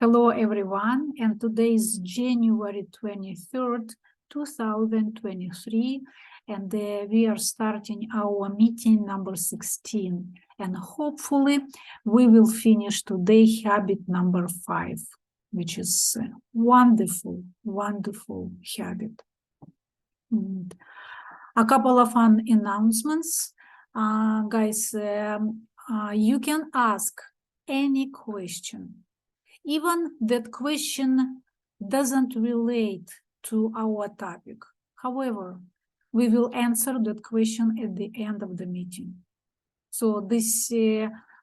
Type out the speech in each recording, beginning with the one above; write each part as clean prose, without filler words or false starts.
Hello, everyone, and today is January 23rd, 2023, and we are starting our meeting number 16, and hopefully we will finish today habit number 5, which is a wonderful, wonderful habit. And a couple of announcements. Guys, you can ask any question. Even that question doesn't relate to our topic. However, we will answer that question at the end of the meeting. So this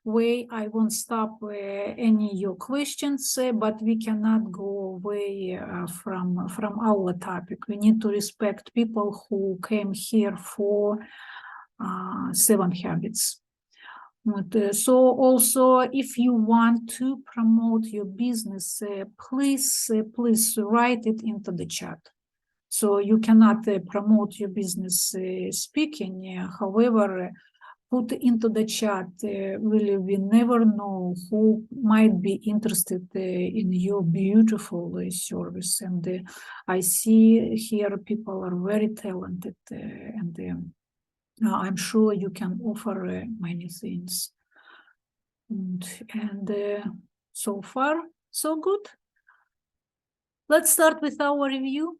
way, I won't stop any of your questions, but we cannot go away from our topic. We need to respect people who came here for 7 habits. So also, if you want to promote your business, please write it into the chat. So you cannot promote your business speaking. However, put into the chat. Really, we never know who might be interested in your beautiful service. And I see here people are very talented and I'm sure you can offer many things. And so far, so good. Let's start with our review.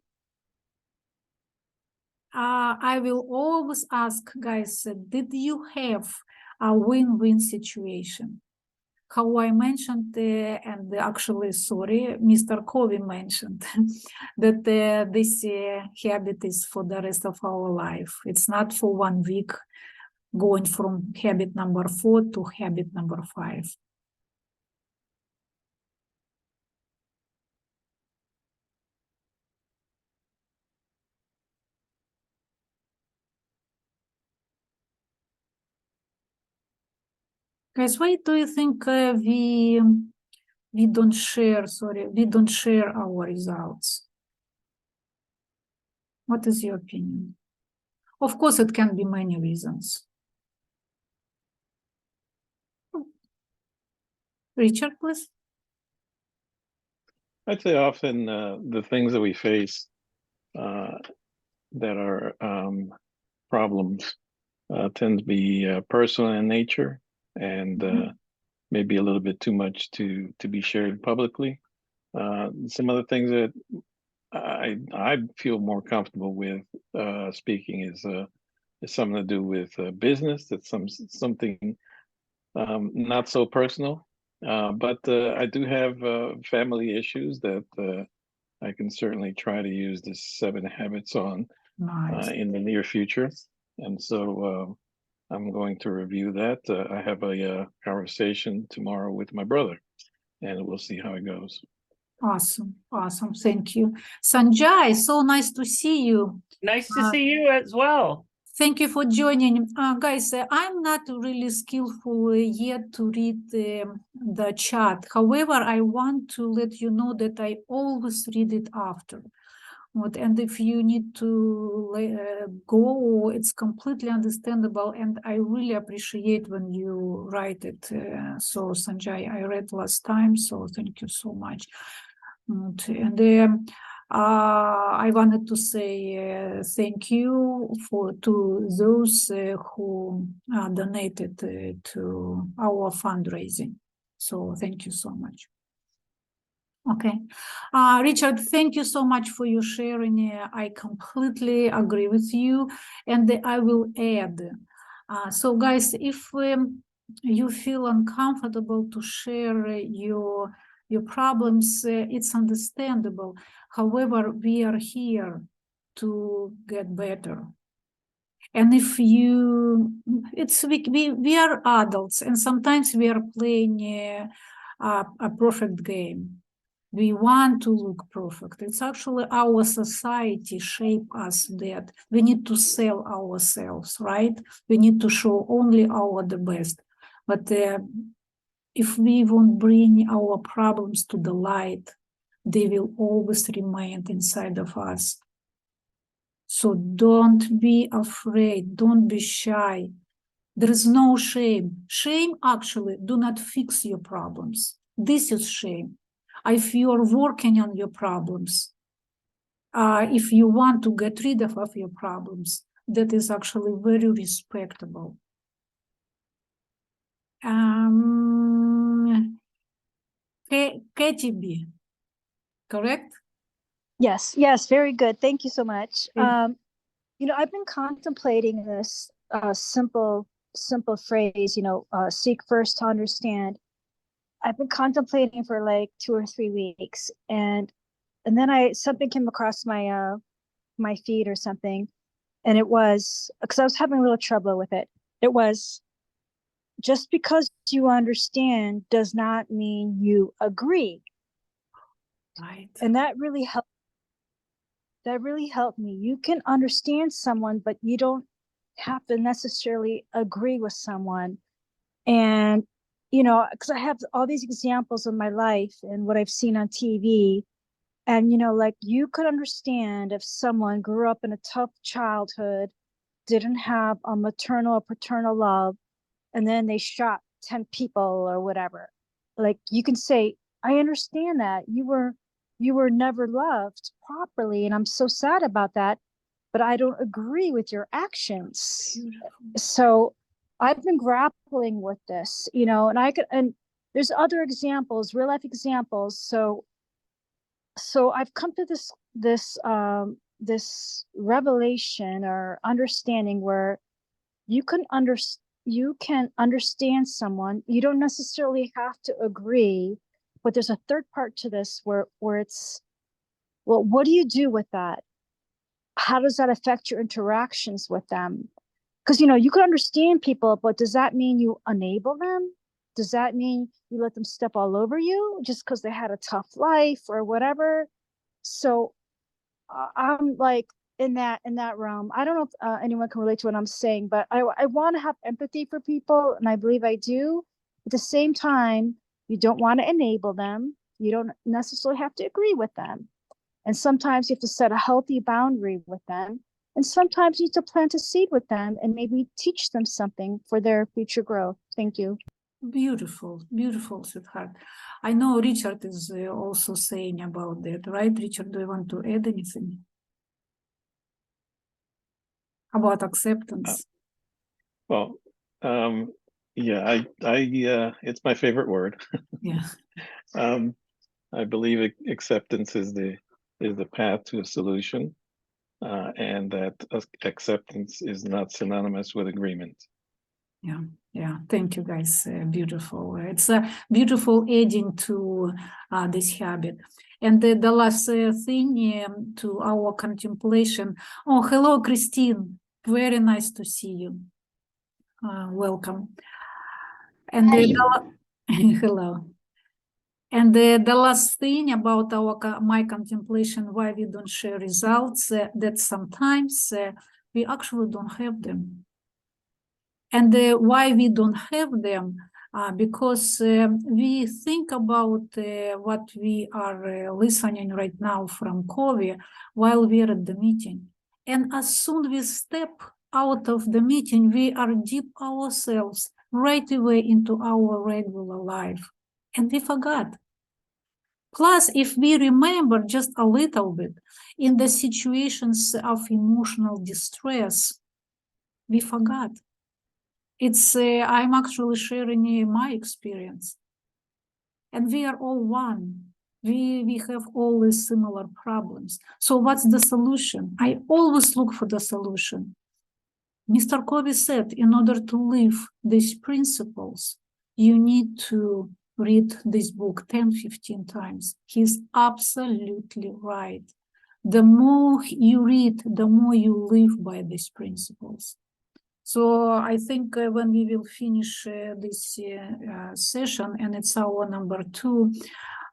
I will always ask, guys, did you have a win-win situation? How I mentioned, and actually, sorry, Mr. Covey mentioned that this habit is for the rest of our life. It's not for 1 week, going from habit number 4 to habit number 5. Guys, why do you think we don't share? Sorry, we don't share our results. What is your opinion? Of course, it can be many reasons. Richard, please. I'd say often the things that we face that are problems tend to be personal in nature and maybe a little bit too much to be shared publicly. Some other things that I feel more comfortable with speaking is something to do with business. That's something not so personal. But I do have family issues that I can certainly try to use this 7 habits on in the near future. And so I'm going to review that. I have a conversation tomorrow with my brother, and we'll see how it goes. Awesome. Awesome. Thank you. Sanjay, so nice to see you. Nice to see you as well. Thank you for joining. Guys, I'm not really skillful yet to read the chat. However, I want to let you know that I always read it after. And if you need to go, it's completely understandable. And I really appreciate when you write it. So, Sanjay, I read last time, so thank you so much. And I wanted to say thank you to those who donated to our fundraising. So thank you so much. Okay. Richard, thank you so much for your sharing. I completely agree with you. And I will add. So guys, if you feel uncomfortable to share your problems, it's understandable. However, we are here to get better. And if we are adults, and sometimes we are playing a perfect game. We want to look perfect. It's actually our society shape us that we need to sell ourselves, right? We need to show only the best. But if we won't bring our problems to the light, they will always remain inside of us. So don't be afraid, don't be shy. There is no shame. Shame actually do not fix your problems. This is shame. if you're working on your problems, if you want to get rid of your problems, that is actually very respectable. Katie B, correct? Yes, yes, very good. Thank you so much. Mm. You know, I've been contemplating this simple phrase, you know, seek first to understand. I've been contemplating for like 2 or 3 weeks, and then something came across my my feed or something, and it was because I was having a little trouble with it. It was, just because you understand does not mean you agree. Right. And that really helped. That really helped me. You can understand someone, but you don't have to necessarily agree with someone. And, you know, because I have all these examples in my life and what I've seen on TV. And, you know, like, you could understand if someone grew up in a tough childhood, didn't have a maternal or paternal love, and then they shot 10 people or whatever. Like, you can say, I understand that you were never loved properly, and I'm so sad about that, but I don't agree with your actions. Beautiful. So I've been grappling with this, you know, and there's other examples, real life examples. So I've come to this revelation or understanding where you can understand someone. You don't necessarily have to agree, but there's a third part to this where it's, well, what do you do with that? How does that affect your interactions with them? Because, you know, you can understand people, but does that mean you enable them? Does that mean you let them step all over you just because they had a tough life or whatever? So I'm like in that realm. I don't know if anyone can relate to what I'm saying, but I want to have empathy for people, and I believe I do. At the same time, you don't want to enable them. You don't necessarily have to agree with them. And sometimes you have to set a healthy boundary with them. And sometimes you need to plant a seed with them and maybe teach them something for their future growth. Thank you. Beautiful, beautiful, sweetheart. I know Richard is also saying about that, right? Richard, do you want to add anything about acceptance? Well, yeah, it's my favorite word. Yeah. I believe acceptance is the path to a solution, and that acceptance is not synonymous with agreement. Yeah, yeah. Thank you, guys. Beautiful. It's a beautiful adding to this habit. And the last thing to our contemplation. Oh, hello, Christine. Very nice to see you. Welcome. And hello. And the last thing about my contemplation, why we don't share results, that sometimes we actually don't have them. And why we don't have them, because we think about what we are listening right now from COVID while we're at the meeting. And as soon we step out of the meeting, we are deep ourselves right away into our regular life. And we forgot. Plus, if we remember just a little bit in the situations of emotional distress, we forgot. It's I'm actually sharing my experience, and we are all one. We have always similar problems. So what's the solution? I always look for the solution. Mr. Covey said, in order to live these principles, you need to read this book 10, 15 times. He's absolutely right. The more you read, the more you live by these principles. So I think when we will finish this session, and it's our number 2,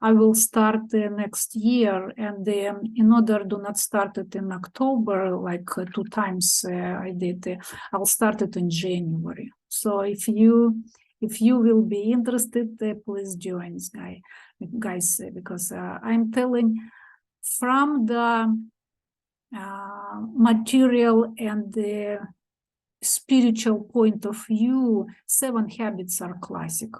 I will start next year. And in order to not start it in October, like 2 times I did, I'll start it in January. So if you will be interested, please join, guys, because I'm telling from the material and the spiritual point of view, 7 habits are classic.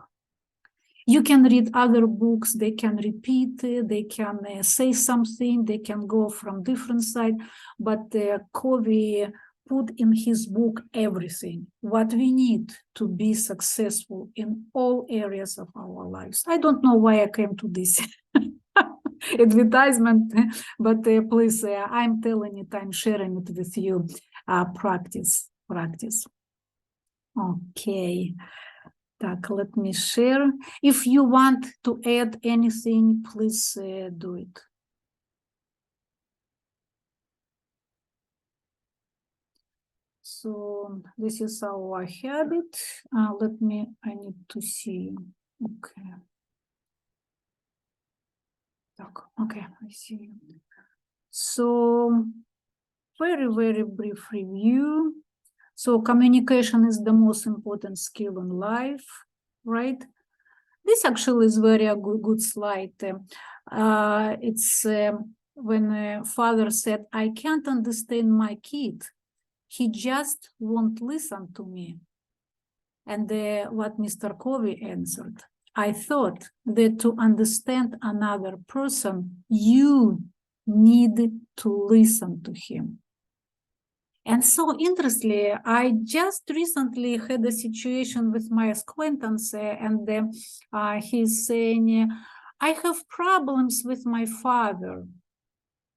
You can read other books, they can repeat, they can say something, they can go from different side, but Covey put in his book everything, what we need to be successful in all areas of our lives. I don't know why I came to this advertisement, but please, I'm telling it, I'm sharing it with you, practice. Okay. Let me share. If you want to add anything, please do it. So this is our habit. I need to see. Okay. Okay, I see. So very, very brief review. So communication is the most important skill in life, right? This actually is very a good slide. It's when father said, I can't understand my kid. He just won't listen to me. And what Mr. Covey answered, I thought that to understand another person, you need to listen to him. And so interestingly, I just recently had a situation with my acquaintance, and he's saying, I have problems with my father.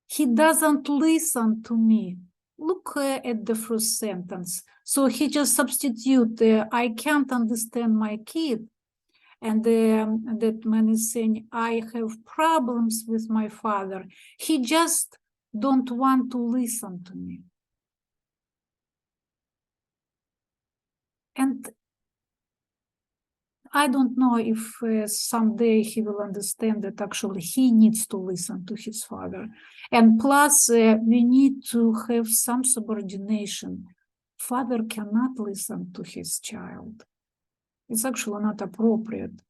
He doesn't listen to me. Look at the first sentence. So he just substitute, I can't understand my kid. And that man is saying, I have problems with my father. He just don't want to listen to me. And I don't know if someday he will understand that actually he needs to listen to his father. And plus, we need to have some subordination. Father cannot listen to his child. It's actually not appropriate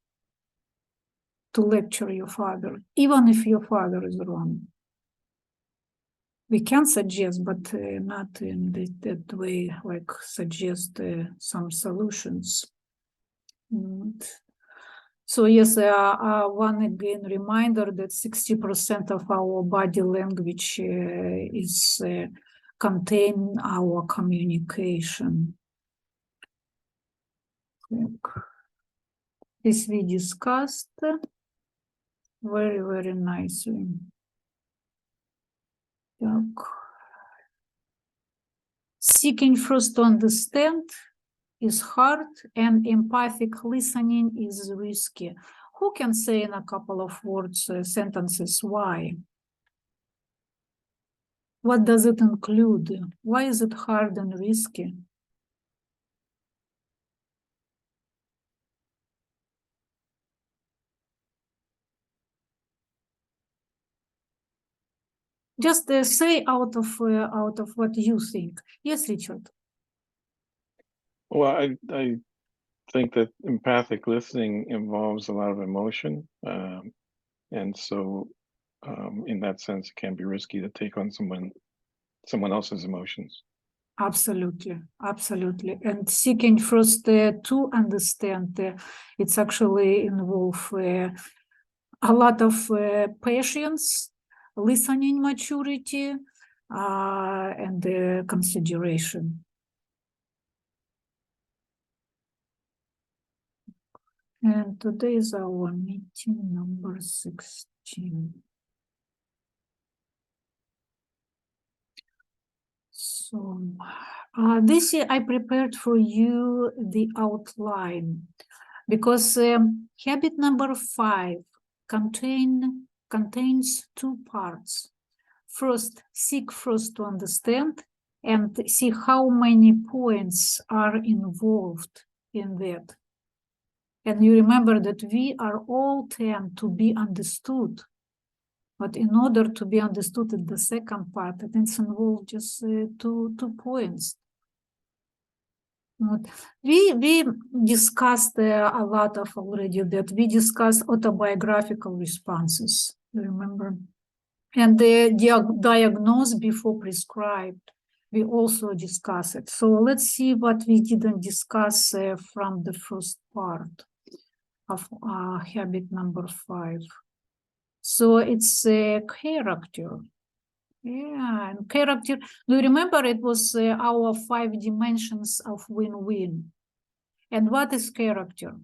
to lecture your father, even if your father is wrong. We can suggest, but not in that way, like suggest some solutions. So yes, one again reminder that 60% of our body language is contain our communication. This we discussed very, very nicely. Seeking first to understand is hard, and empathic listening is risky. Who can say in a couple of words, sentences, why? What does it include? Why is it hard and risky? Just say out of what you think. Yes, Richard. Well, I think that empathic listening involves a lot of emotion. And so in that sense, it can be risky to take on someone else's emotions. Absolutely, absolutely. And seeking first to understand, it's actually involve a lot of patience, listening maturity, and consideration. And today is our meeting number 16. So this year I prepared for you the outline, because habit number 5 contains 2 parts. First, seek first to understand, and see how many points are involved in that. And you remember that we are all tend to be understood. But in order to be understood in the second part, it involves just two points. We discussed a lot of already that. We discussed autobiographical responses, you remember? And the diagnose before prescribed, we also discussed it. So let's see what we didn't discuss from the first part. of habit number 5. So it's a character. Yeah, and character. Do you remember it was our 5 dimensions of win-win? And what is character?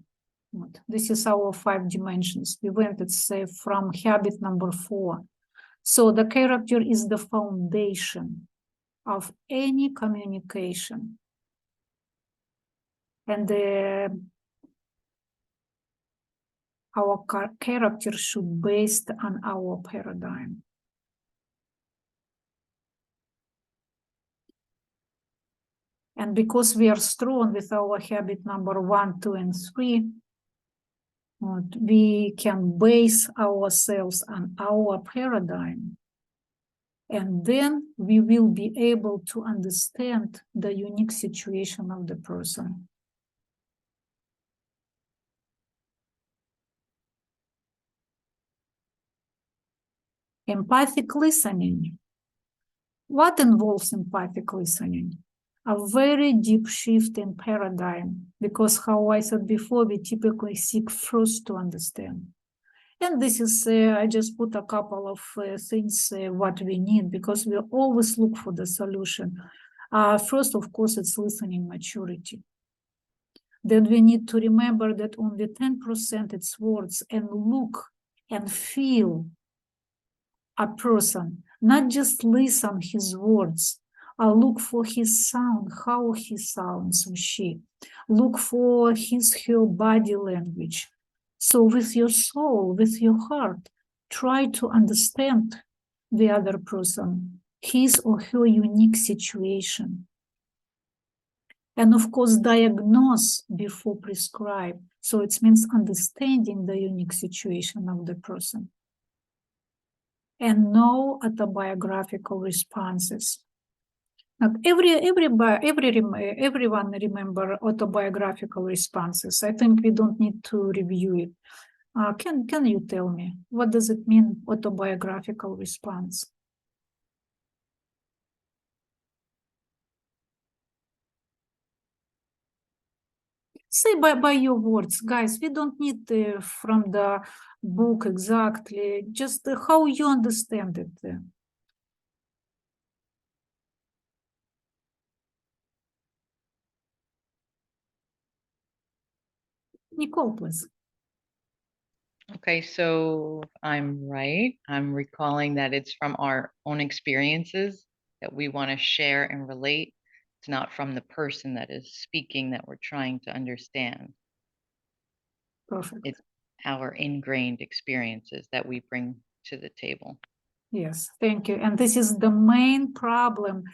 This is our 5 dimensions. We went, it's from habit number 4. So the character is the foundation of any communication. And our character should be based on our paradigm. And because we are strong with our habit number 1, 2, and 3, we can base ourselves on our paradigm. And then we will be able to understand the unique situation of the person. Empathic listening. What involves empathic listening? A very deep shift in paradigm, because how I said before, we typically seek first to understand. And this is, I just put a couple of things, what we need, because we always look for the solution. First, of course, it's listening maturity. Then we need to remember that only 10% it's words, and look and feel a person, not just listen his words. Look for his sound, how he sounds or she. Look for her body language. So with your soul, with your heart, try to understand the other person, his or her unique situation. And of course, diagnose before prescribe. So it means understanding the unique situation of the person. And no autobiographical responses. Now, everyone remember autobiographical responses. I think we don't need to review it. Can you tell me, what does it mean, autobiographical response? Say by your words, guys. We don't need from the book exactly, just how you understand it. Nicole, please. Okay, so I'm right. I'm recalling that it's from our own experiences that we want to share and relate. It's not from the person that is speaking that we're trying to understand. Perfect. It's our ingrained experiences that we bring to the table. Yes, thank you. And this is the main problem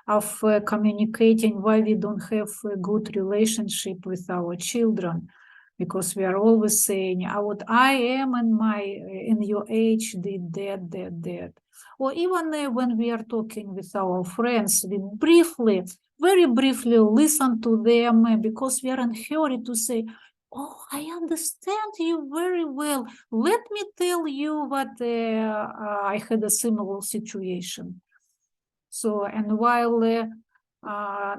of communicating, why we don't have a good relationship with our children, because we are always saying, what I am in your age did that. Or even when we are talking with our friends, we very briefly listen to them, because we are in a hurry to say, oh, I understand you very well. Let me tell you what I had a similar situation. So, and while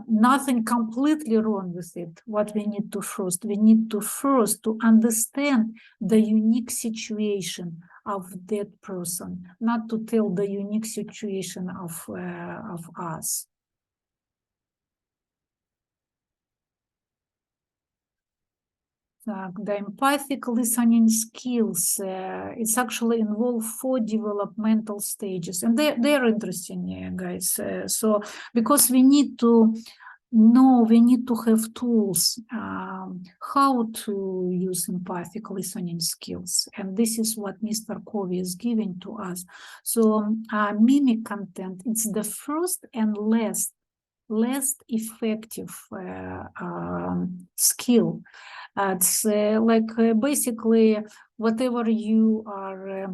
nothing completely wrong with it, what we need to first to understand the unique situation of that person, not to tell the unique situation of us. The empathic listening skills, it's actually involve 4 developmental stages, and they're interesting, guys. So because we need to know, we need to have tools how to use empathic listening skills, and this is what Mr. Covey is giving to us. So mimic content, it's the first and less effective skill. It's basically whatever you are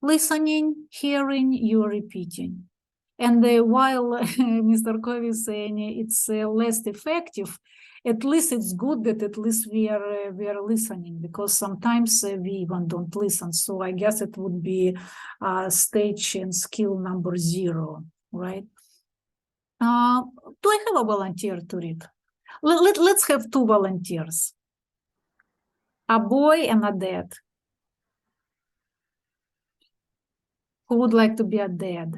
listening, hearing, you're repeating. And while Mr. Covey is saying it's less effective, at least it's good that at least we are listening, because sometimes we even don't listen. So I guess it would be stage and skill number 0, right? Do I have a volunteer to read? Let's have 2 volunteers. A boy and a dad. Who would like to be a dad?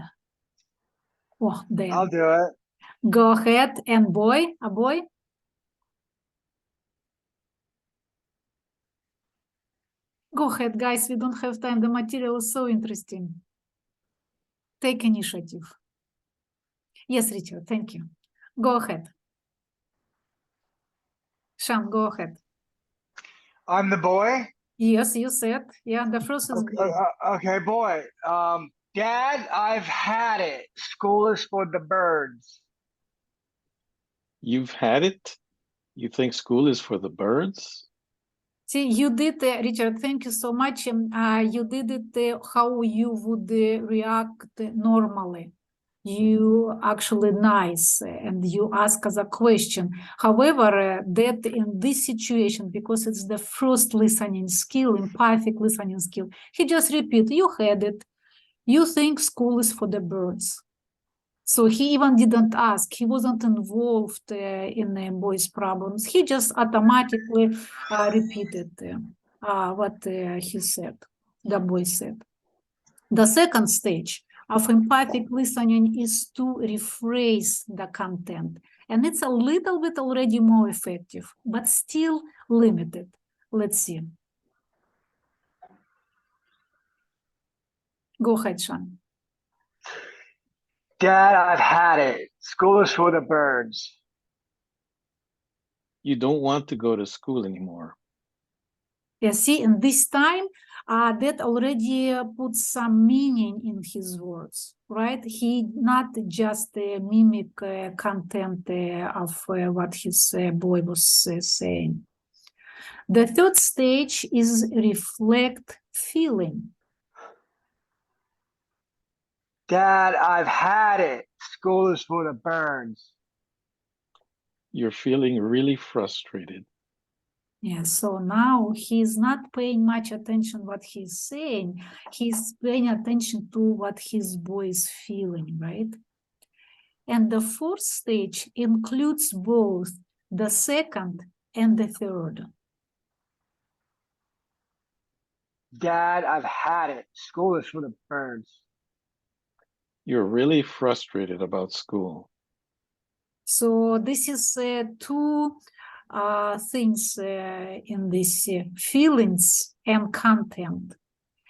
Oh, dad. I'll do it. Go ahead. And boy, a boy? Go ahead, guys. We don't have time. The material is so interesting. Take initiative. Yes, Richard, thank you. Go ahead. Sean, go ahead. I'm the boy. Yes, you said. Yeah, the first is Okay, boy. okay, boy. Dad, I've had it. School is for the birds. You've had it? You think school is for the birds? See, you did, Richard, thank you so much. You did it how you would react normally. You actually nice and you ask us a question. However, that in this situation, because it's the first listening skill, empathic listening skill, he just repeat, you had it. You think school is for the birds. So he even didn't ask. He wasn't involved in the boy's problems. He just automatically repeated what he said, the boy said. The second stage of empathic listening is to rephrase the content. And it's a little bit already more effective, but still limited. Let's see. Go ahead, Sean. Dad, I've had it. School is for the birds. You don't want to go to school anymore. Yeah, see, and this time that already puts some meaning in his words, right? He not just mimic content of what his boy was saying. The third stage is reflect feeling. Dad, I've had it. School is for the birds. You're feeling really frustrated. Yeah, so now he's not paying much attention what he's saying. He's paying attention to what his boy is feeling, right? And the fourth stage includes both the second and the third. Dad, I've had it. School is for the birds. You're really frustrated about school. So this is two things in this feelings and content.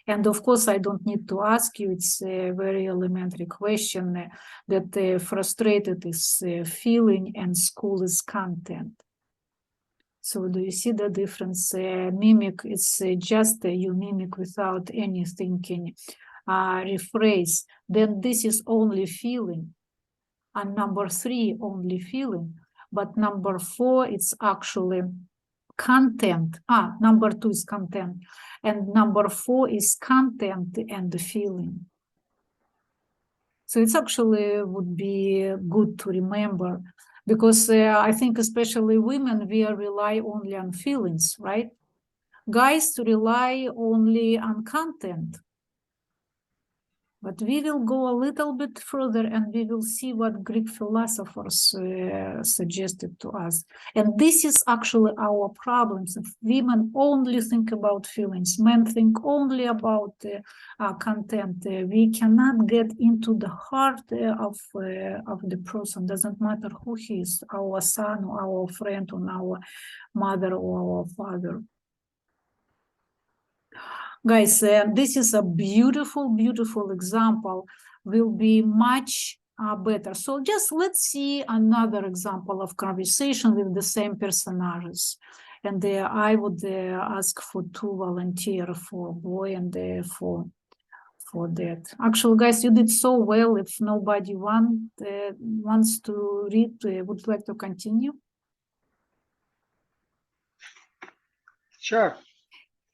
And of course, I don't need to ask you, it's a very elementary question that frustrated is feeling and school is content. So do you see the difference? Mimic, it's just you mimic without any thinking. Rephrase, then this is only feeling. And number 3, only feeling. But number 4, it's actually content. Number 2 is content. And number 4 is content and the feeling. So it's actually would be good to remember, because I think especially women, we rely only on feelings, right? Guys to rely only on content. But we will go a little bit further and we will see what Greek philosophers suggested to us. And this is actually our problems. If women only think about feelings, men think only about content, we cannot get into the heart of the person. Doesn't matter who he is, our son or our friend or our mother or our father. Guys, this is a beautiful, beautiful example, will be much better. So just let's see another example of conversation with the same personages. And I would ask for 2 volunteers, for boy and for that. Actually, guys, you did so well. If nobody wants to read, would like to continue? Sure.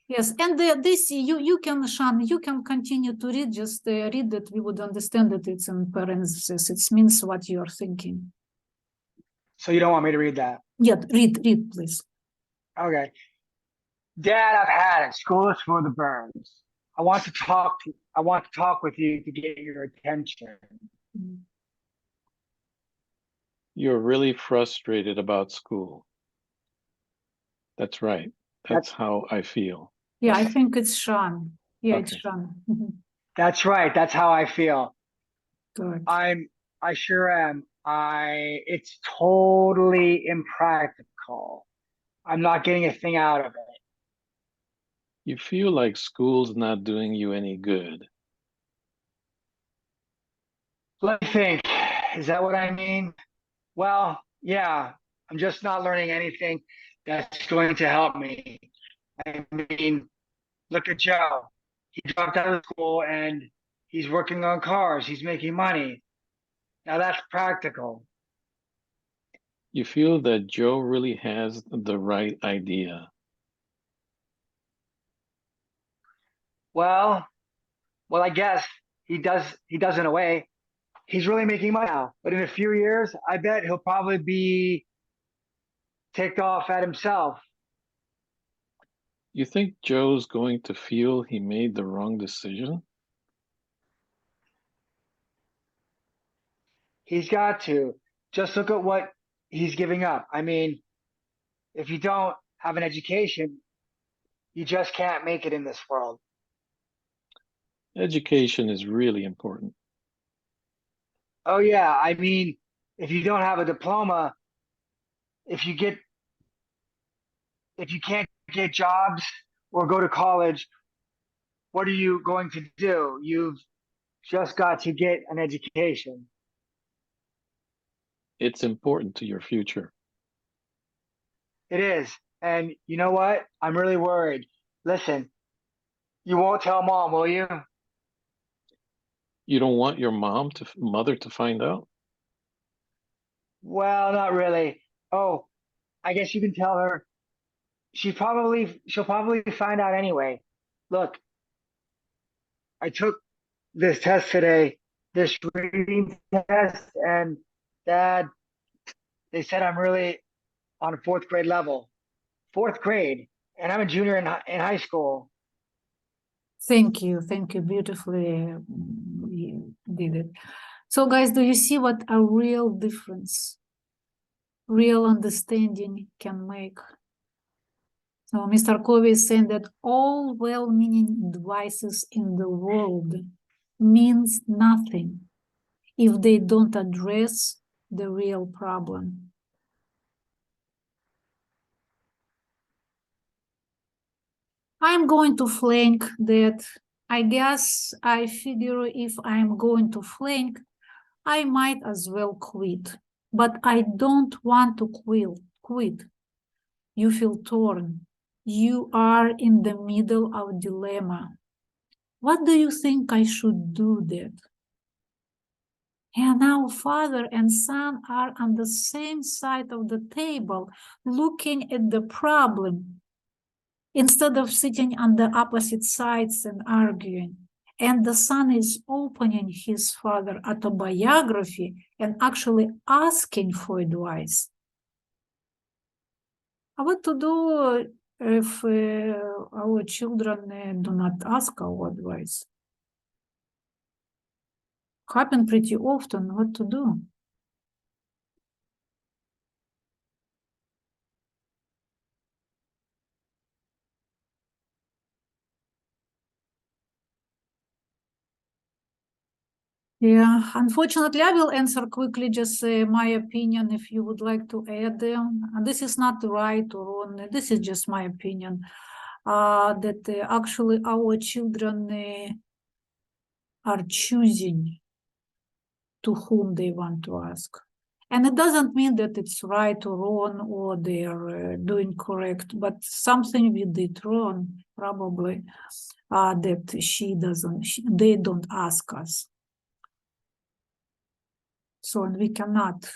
Yes, and this you can, Sean, you can continue to read, just read that we would understand that it's in parentheses. It means what you're thinking. So you don't want me to read that? Yeah, read, please. Okay. Dad, I've had it. School is for the birds. I want to talk with you to get your attention. You're really frustrated about school. That's right. That's how I feel. Yeah, I think it's Sean. Yeah, it's Okay. Sean. Mhm. That's right. That's how I feel. Good. I sure am. It's totally impractical. I'm not getting a thing out of it. You feel like school's not doing you any good. Let me think. Is that what I mean? Well, yeah, I'm just not learning anything that's going to help me. I mean, look at Joe. He dropped out of school and he's working on cars. He's making money. Now that's practical. You feel that Joe really has the right idea. Well, I guess he does. He does in a way. He's really making money now. But in a few years, I bet he'll probably be ticked off at himself. You think Joe's going to feel he made the wrong decision? He's got to. Just look at what he's giving up. I mean, if you don't have an education, you just can't make it in this world. Education is really important. Oh yeah, I mean, if you don't have a diploma, if you get if you can't get jobs or go to college, what are you going to do? You've just got to get an education. It's important to your future. It is. And you know what? I'm really worried. Listen, you won't tell mom, will you? You don't want your mother to find out? Well, not really. Oh, I guess you can tell her. She'll probably find out anyway. Look, I took this test today, this reading test, and Dad, they said I'm really on a fourth grade level. Fourth grade, and I'm a junior in high school. Thank you. Thank you. Beautifully you did it. So guys, do you see what a real difference, real understanding can make? So Mr. Covey is saying that all well-meaning advices in the world means nothing if they don't address the real problem. I'm going to flank that. I guess I figure if I'm going to flank, I might as well quit. But I don't want to quit. You feel torn. You are in the middle of a dilemma. What do you think I should do that? And now father and son are on the same side of the table, looking at the problem, instead of sitting on the opposite sides and arguing. And the son is opening his father autobiography and actually asking for advice. What to do if our children do not ask our advice? Happen pretty often. What to do? Yeah, unfortunately, I will answer quickly, just my opinion, if you would like to add them. This is not right or wrong, this is just my opinion, that actually our children are choosing to whom they want to ask. And it doesn't mean that it's right or wrong or they're doing correct, but something we did wrong, probably, that they don't ask us. So we cannot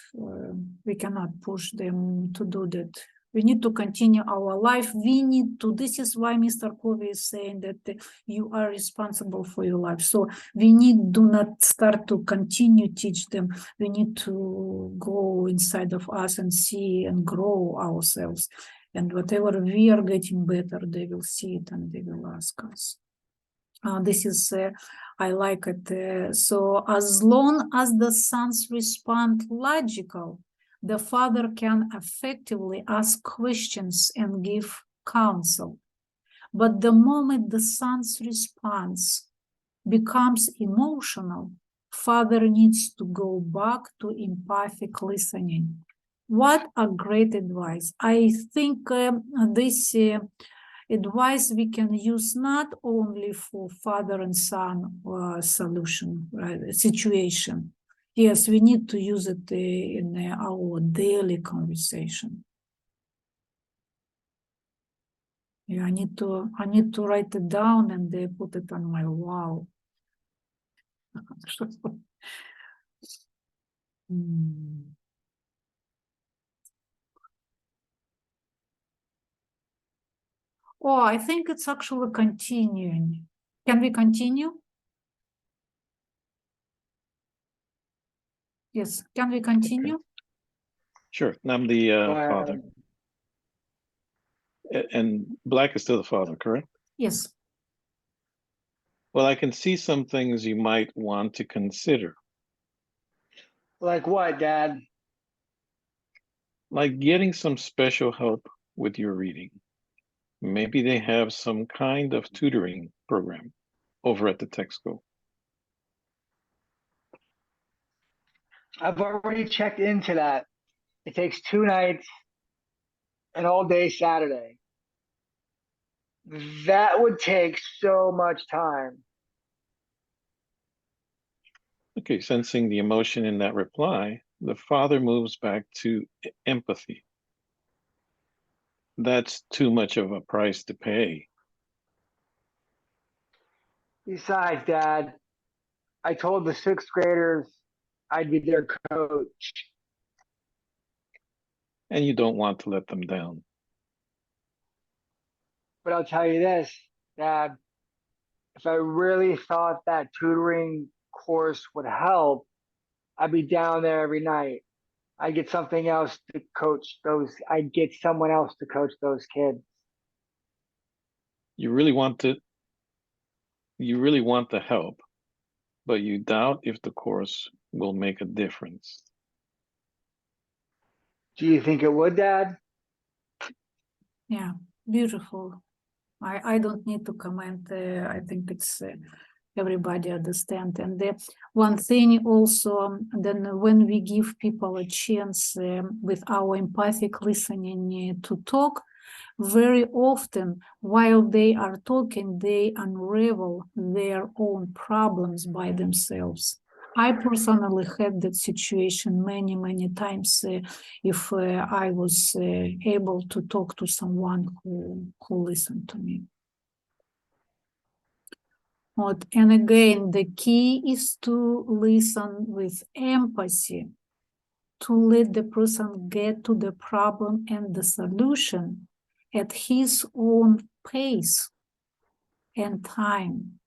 push them to do that. We need to continue our life. We need to, this is why Mr. Covey is saying that you are responsible for your life. So we do not start to continue teach them. We need to go inside of us and see and grow ourselves. And whatever we are getting better, they will see it and they will ask us. This is, I like it. So as long as the sons respond logical, the father can effectively ask questions and give counsel. But the moment the son's response becomes emotional, father needs to go back to empathic listening. What a great advice. I think this advice we can use not only for father and son solution, right, situation. Yes, we need to use it in our daily conversation. Yeah, I need to write it down and put it on my wall. Oh, I think it's actually continuing. Can we continue? Yes, can we continue? Sure. And I'm the father. And Black is still the father, correct? Yes. Well, I can see some things you might want to consider. Like what, Dad? Like getting some special help with your reading. Maybe they have some kind of tutoring program over at the tech school. I've already checked into that. It takes 2 nights and all day Saturday. That would take so much time. Okay, sensing the emotion in that reply, the father moves back to empathy. That's too much of a price to pay. Besides, Dad, I told the 6th graders I'd be their coach. And you don't want to let them down. But I'll tell you this, Dad, if I really thought that tutoring course would help, I'd be down there every night. I'd get something else to coach those, I'd get someone else to coach those kids. You really want the help, but you doubt if the course will make a difference. Do you think it would, Dad? Yeah, beautiful. I don't need to comment. I think it's everybody understand. And the one thing also, then when we give people a chance with our empathic listening to talk, very often while they are talking, they unravel their own problems by themselves. I personally had that situation many times if I was able to talk to someone who listened to me. And again, the key is to listen with empathy, to let the person get to the problem and the solution at his own pace and time,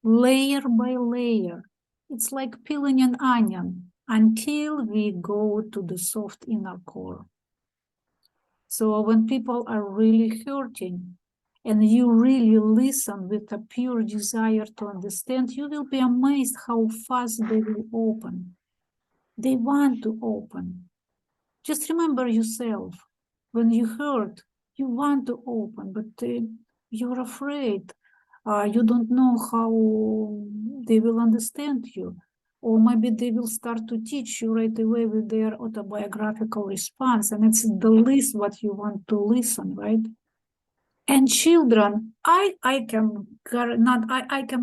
layer by layer. It's like peeling an onion until we go to the soft inner core. So when people are really hurting and you really listen with a pure desire to understand, you will be amazed how fast they will open. They want to open. Just remember yourself. When you hurt, you want to open, but you're afraid. You don't know how they will understand you. Or maybe they will start to teach you right away with their autobiographical response. And it's the least what you want to listen, right? And children, I can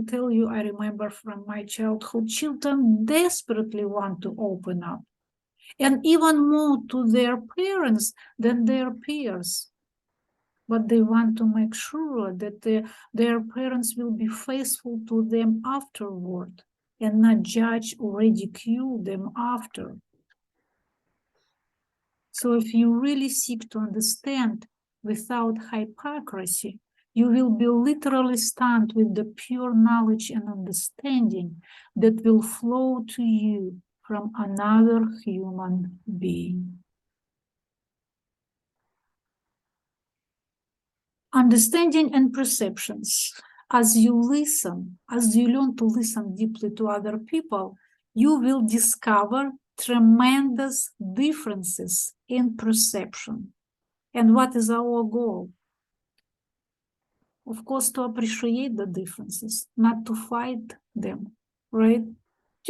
tell you, I remember from my childhood, children desperately want to open up. And even more to their parents than their peers. But they want to make sure that their parents will be faithful to them afterward and not judge or ridicule them after. So if you really seek to understand without hypocrisy, you will be literally stunned with the pure knowledge and understanding that will flow to you from another human being. Understanding and perceptions. As you listen, as you learn to listen deeply to other people, you will discover tremendous differences in perception. And what is our goal? of course, to appreciate the differences, not to fight them, right?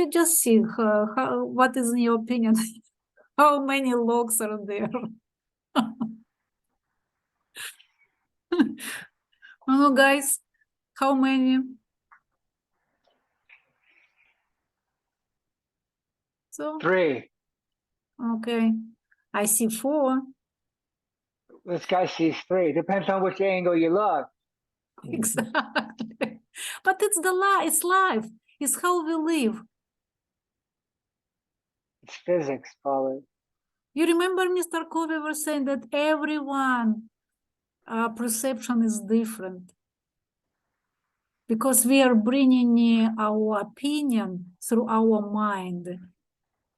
Just see what is in your opinion? How many logs are there? Oh, guys, how many? So, 3. okay, I see 4. This guy sees 3. Depends on which angle you look. Exactly. But it's it's life. It's how we live. It's physics, probably. You remember Mr. Covey was saying that everyone perception is different because we are bringing our opinion through our mind.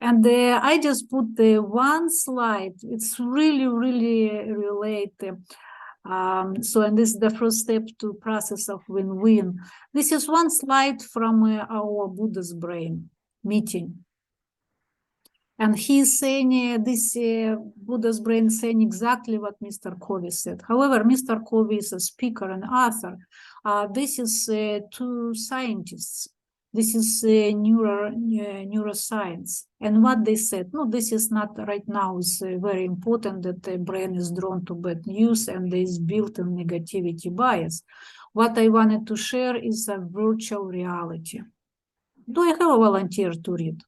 And I just put the one slide. It's really, really related. So, and this is the first step to process of win-win. This is one slide from our Buddha's brain meeting. And he's saying, this Buddha's brain saying exactly what Mr. Covey said. However, Mr. Covey is a speaker and author. This is 2 scientists. This is neuroscience. And what they said, no, this is not right now, is very important that the brain is drawn to bad news and there is built-in negativity bias. What I wanted to share is a virtual reality. Do I have a volunteer to read?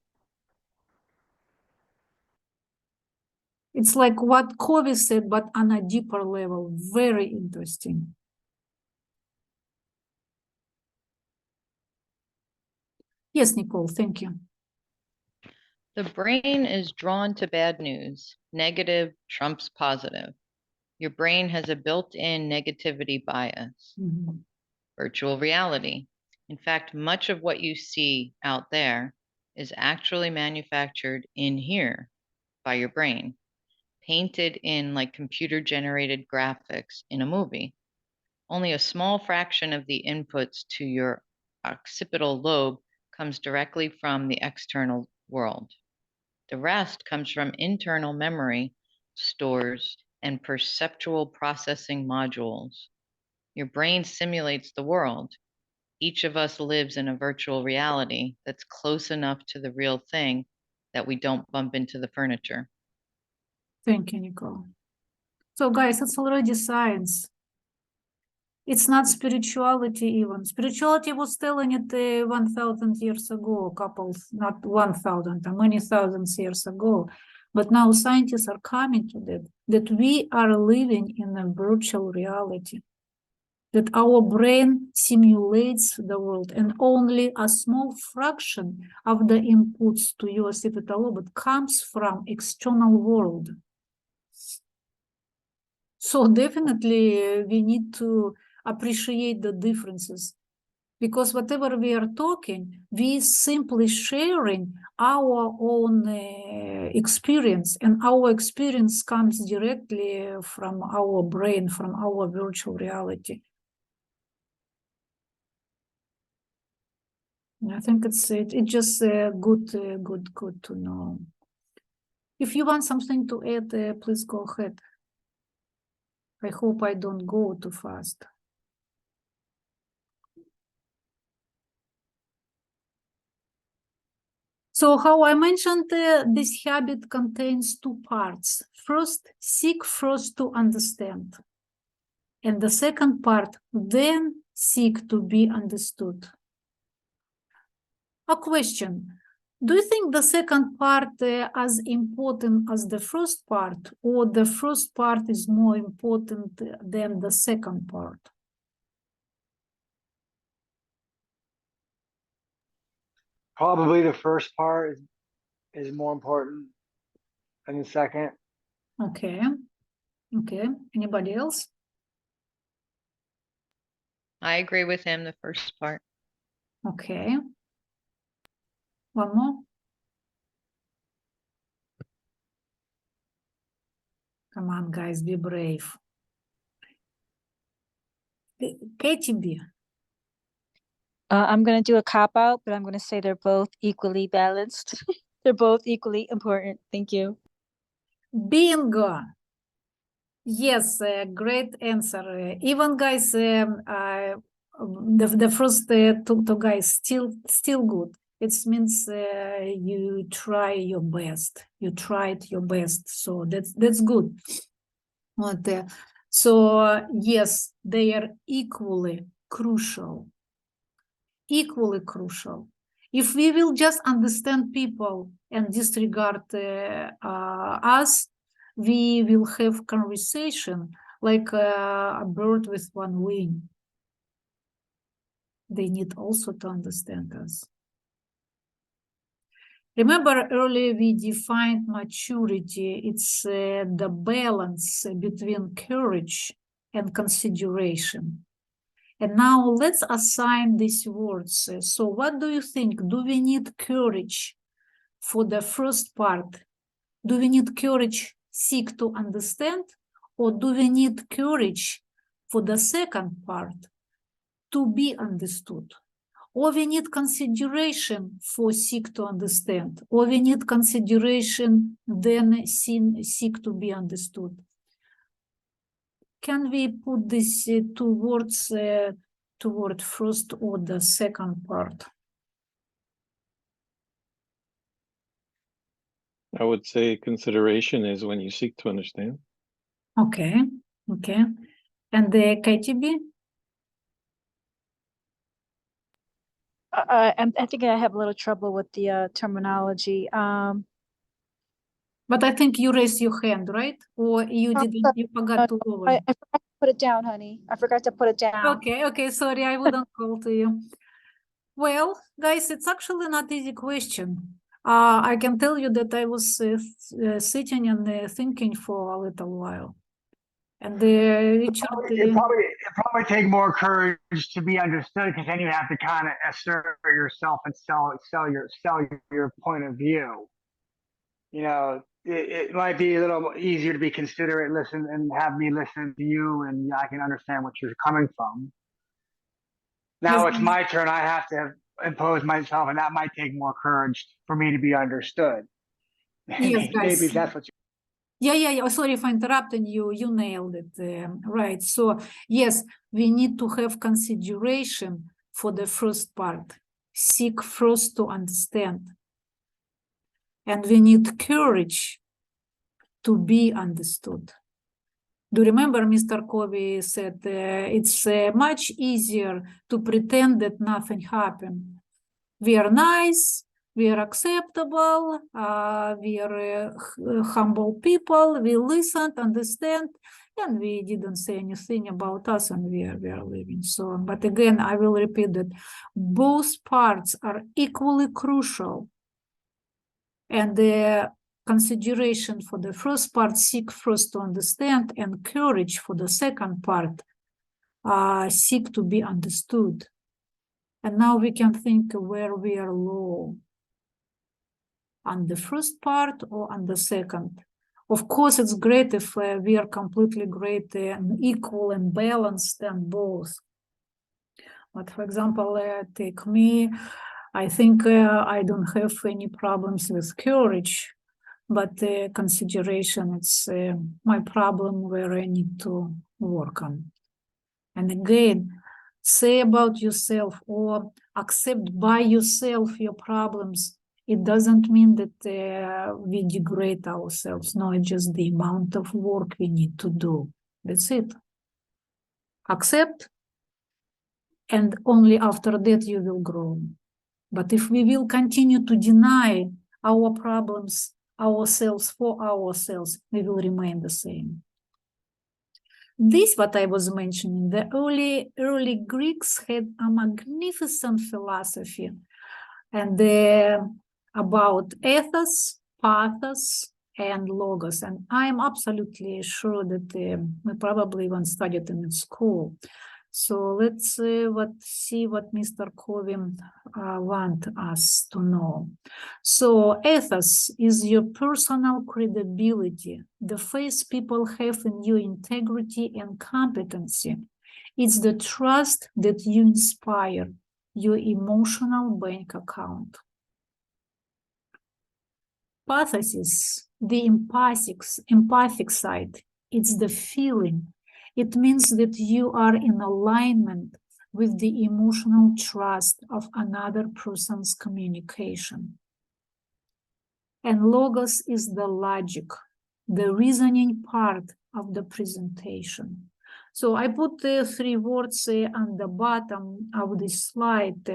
It's like what Covey said, but on a deeper level. Very interesting. Yes, Nicole, thank you. The brain is drawn to bad news. Negative trumps positive. Your brain has a built-in negativity bias. Mhm. Virtual reality. In fact, much of what you see out there is actually manufactured in here by your brain, painted in like computer-generated graphics in a movie. Only a small fraction of the inputs to your occipital lobe comes directly from the external world. The rest comes from internal memory stores and perceptual processing modules. Your brain simulates the world. Each of us lives in a virtual reality that's close enough to the real thing that we don't bump into the furniture. Thank you, Nicole. So guys, it's already science. It's not spirituality even. Spirituality was telling it 1,000 years ago, not 1,000, many thousands years ago. But now scientists are coming to that we are living in a virtual reality, that our brain simulates the world and only a small fraction of the inputs to your occipital lobe comes from external world. So definitely we need to appreciate the differences, because whatever we are talking, we simply sharing our own experience, and our experience comes directly from our brain, from our virtual reality. I think it's just good to know. If you want something to add, please go ahead. I hope I don't go too fast. So how I mentioned, this habit contains 2 parts. First, seek first to understand. And the second part, then seek to be understood. A question. Do you think the second part as important as the first part, or the first part is more important than the second part? Probably the first part is more important than the second. Okay. Okay. Anybody else? I agree with him, the first part. Okay. One more. Come on, guys, be brave. Katie B. I'm going to do a cop out, but I'm going to say they're both equally balanced. They're both equally important. Thank you. Bingo. Yes, great answer. Even guys, the first two guys still good. It means you try your best. You tried your best, so that's good. But, so yes, they are equally crucial. Equally crucial. If we will just understand people and disregard us, we will have conversation like a bird with one wing. They need also to understand us. Remember earlier we defined maturity. It's the balance between courage and consideration. And now let's assign these words. So what do you think? Do we need courage for the first part? Do we need courage, seek to understand? Or do we need courage for the second part, to be understood? Or we need consideration for seek to understand? Or we need consideration, then seek to be understood? Can we put these two words toward first or the second part? I would say consideration is when you seek to understand. Okay, okay. And the KTB? I think I have a little trouble with the terminology. But I think you raised your hand, right? Or you didn't, you forgot to lower. I forgot to put it down, honey. I forgot to put it down. Okay, sorry, I wouldn't call to you. Well, guys, it's actually not easy question. I can tell you that I was sitting and thinking for a little while. And Richard, It'd probably take more courage to be understood, because then you have to kind of assert yourself and sell your point of view. You know, it might be a little easier to be considerate, listen, and have me listen to you, and I can understand what you're coming from. Now it's my turn. I have to impose myself, and that might take more courage for me to be understood. Yes, guys. Maybe that's what you. Yeah. Sorry for interrupting you. You nailed it. Right. So, yes, we need to have consideration for the first part. Seek first to understand. And we need courage to be understood. Do you remember Mr. Covey said it's much easier to pretend that nothing happened. We are nice, we are acceptable, we are humble people, we listened, understand, and we didn't say anything about us, and we are living. So, but again, I will repeat that both parts are equally crucial. And the consideration for the first part, seek first to understand, and courage for the second part, seek to be understood. And now we can think where we are low, on the first part or on the second. Of course, it's great if we are completely great and equal and balanced and both. But for example, take me, I think I don't have any problems with courage, but consideration, it's my problem where I need to work on. And again, say about yourself or accept by yourself your problems. It doesn't mean that we degrade ourselves. No, it's just the amount of work we need to do. That's it. Accept, and only after that you will grow. But if we will continue to deny our problems ourselves for ourselves, we will remain the same. This, what I was mentioning, the early Greeks had a magnificent philosophy, and about ethos, pathos, and logos. And I'm absolutely sure that we probably even studied them in school. So let's see what Mr. Covey want us to know. So ethos is your personal credibility, the faith people have in your integrity and competency. It's the trust that you inspire, your emotional bank account. Pathos, the empathic side, it's the feeling. It means that you are in alignment with the emotional trust of another person's communication. And logos is the logic, the reasoning part of the presentation. So I put the 3 words on the bottom of the slide.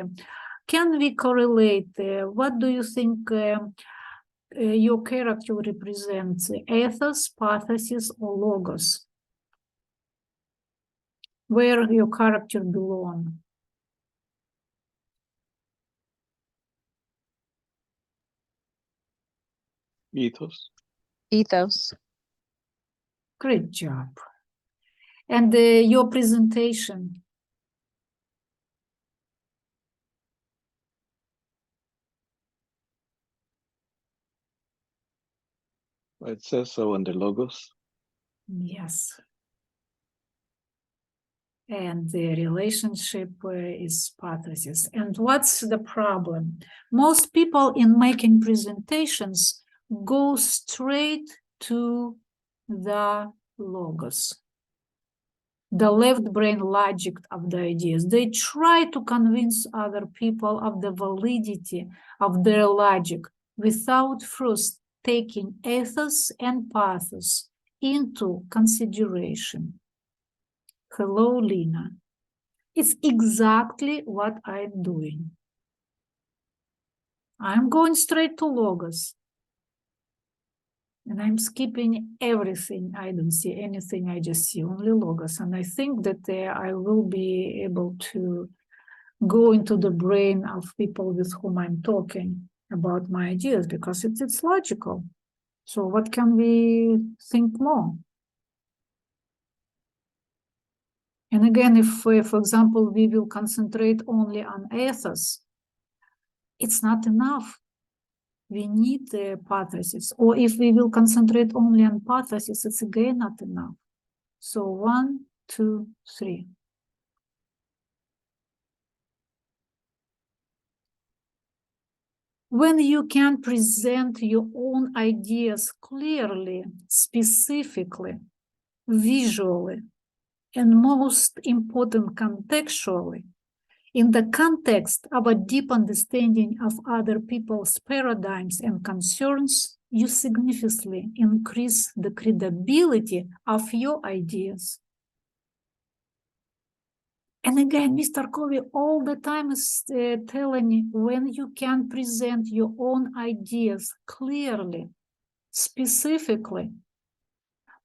Can we correlate? What do you think your character represents? Ethos, pathesis, or logos? Where your character belongs? Ethos. Ethos. Great job. And your presentation? It says so under logos. Yes. And the relationship is pathesis. And what's the problem? Most people in making presentations go straight to the logos, the left brain logic of the ideas. They try to convince other people of the validity of their logic without first taking ethos and pathos into consideration. Hello, Lina. It's exactly what I'm doing. I'm going straight to logos. And I'm skipping everything. I don't see anything. I just see only logos. And I think that I will be able to go into the brain of people with whom I'm talking about my ideas because it's logical. So what can we think more? And again, if, for example, we will concentrate only on ethos, it's not enough. We need the pathesis. Or if we will concentrate only on pathesis, it's again not enough. So 1, 2, 3. When you can present your own ideas clearly, specifically, visually, and most important, contextually, in the context of a deep understanding of other people's paradigms and concerns, you significantly increase the credibility of your ideas. And again, Mr. Covey all the time is telling when you can present your own ideas clearly, specifically.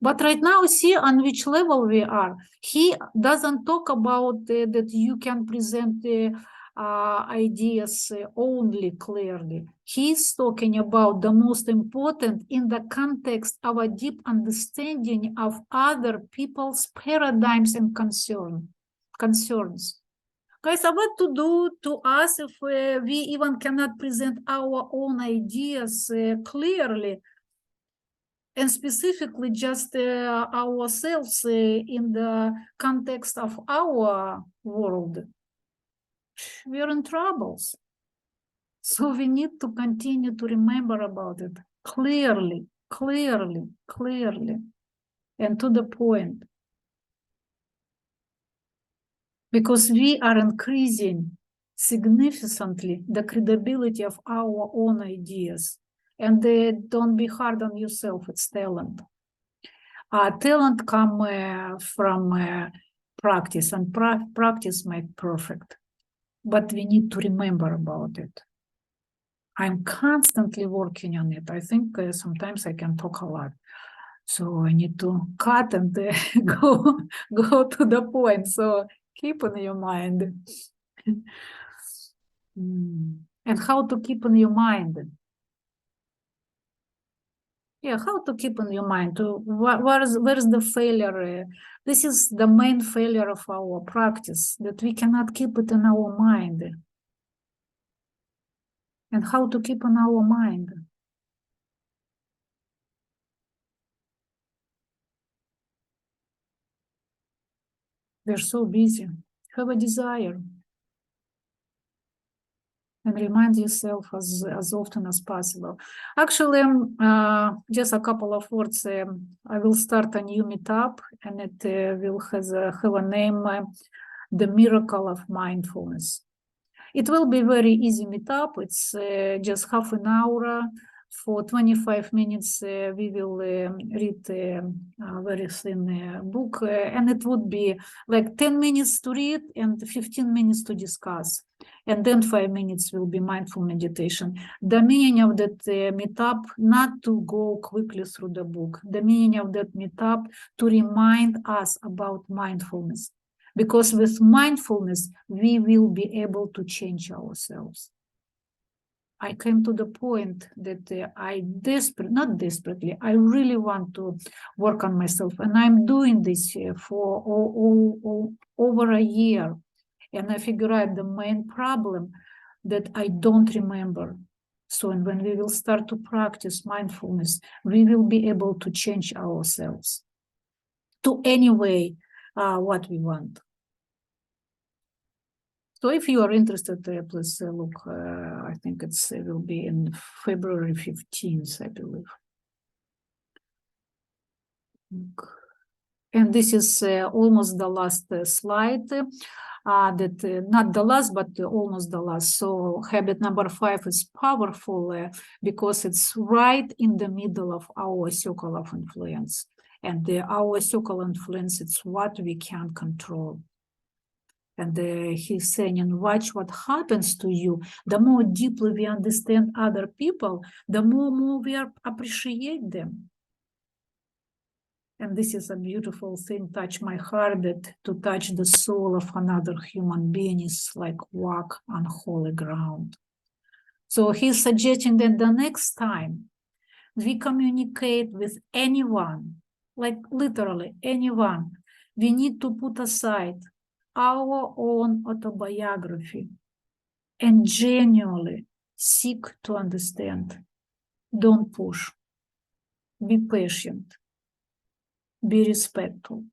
But right now, see on which level we are. He doesn't talk about that you can present the ideas only clearly. He's talking about the most important in the context of a deep understanding of other people's paradigms and concerns. Guys, what to do to us if we even cannot present our own ideas clearly? And specifically just ourselves in the context of our world, we are in troubles. So we need to continue to remember about it clearly, clearly, clearly, and to the point. Because we are increasing significantly the credibility of our own ideas. And don't be hard on yourself, it's talent. Talent comes from practice, and practice makes perfect. But we need to remember about it. I'm constantly working on it. I think sometimes I can talk a lot. So I need to cut and go to the point. So keep in your mind. And how to keep in your mind? Yeah, how to keep in your mind? Where's the failure? This is the main failure of our practice, that we cannot keep it in our mind. And how to keep in our mind? We're so busy. Have a desire. and remind yourself as often as possible. Actually, just a couple of words. I will start a new meetup, and it will have a name, The Miracle of Mindfulness. It will be very easy meetup. It's just half an hour. For 25 minutes, we will read a very thin book, and it would be like 10 minutes to read and 15 minutes to discuss. And then 5 minutes will be mindful meditation. The meaning of that meetup, not to go quickly through the book. The meaning of that meetup to remind us about mindfulness. Because with mindfulness, we will be able to change ourselves. I came to the point that not desperately, I really want to work on myself. And I'm doing this for over a year. And I figure out the main problem that I don't remember. So and when we will start to practice mindfulness, we will be able to change ourselves to any way what we want. So if you are interested, please look, I think it will be in February 15th, I believe. And this is almost the last slide, not the last, but almost the last. So habit number 5 is powerful because it's right in the middle of our circle of influence. And our circle of influence, it's what we can control. And he's saying, and watch what happens to you. The more deeply we understand other people, the more we appreciate them. And this is a beautiful thing, touch my heart, that to touch the soul of another human being is like walk on holy ground. So he's suggesting that the next time we communicate with anyone, like literally anyone, we need to put aside our own autobiography and genuinely seek to understand. Don't push. Be patient. Be respectful.